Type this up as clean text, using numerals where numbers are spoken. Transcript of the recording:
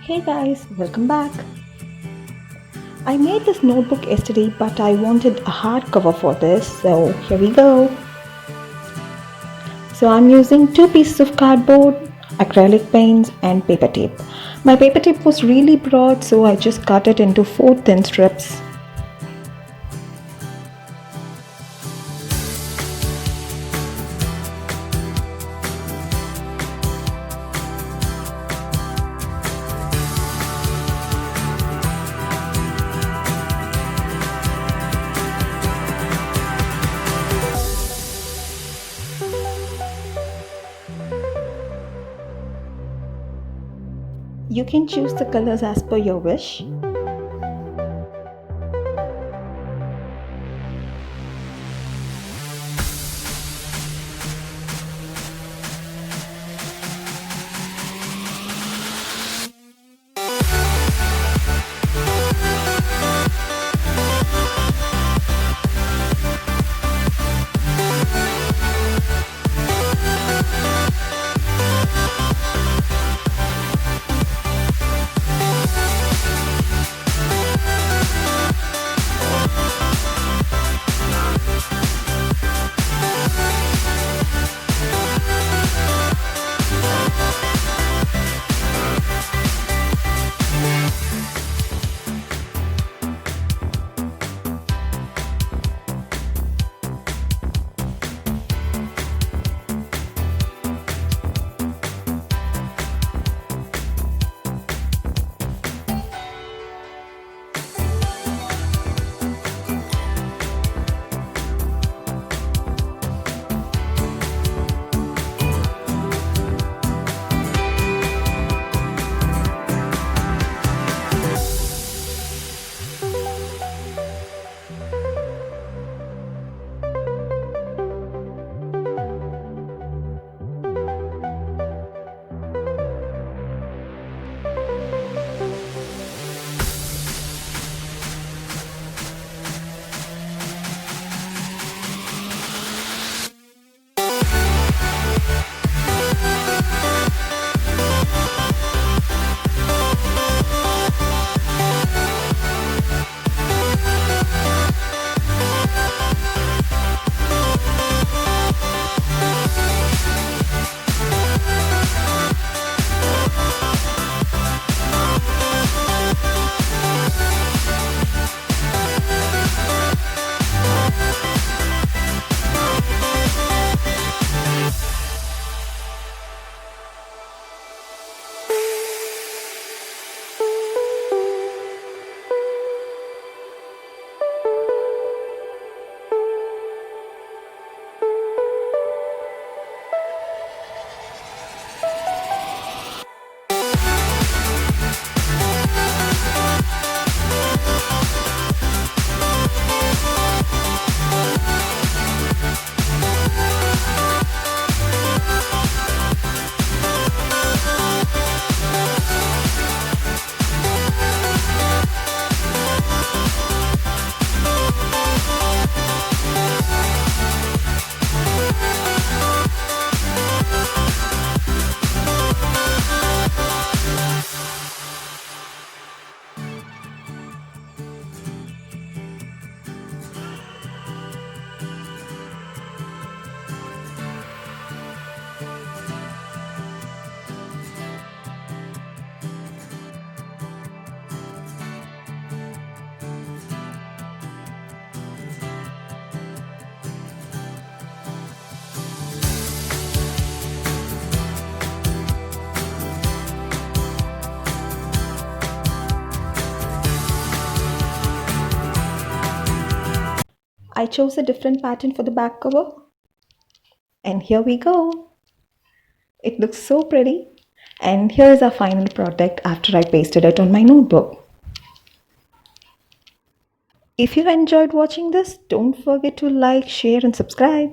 Hey guys, welcome back. I made this notebook yesterday but I wanted a hardcover for this, so here we go. So I'm using two pieces of cardboard, acrylic paints and paper tape. My paper tape was really broad so I just cut it into four thin strips. You can choose the colors as per your wish. I chose a different pattern for the back cover. And here we go. It looks so pretty. And here is our final product after I pasted it on my notebook. If you enjoyed watching this, don't forget to like, share and subscribe.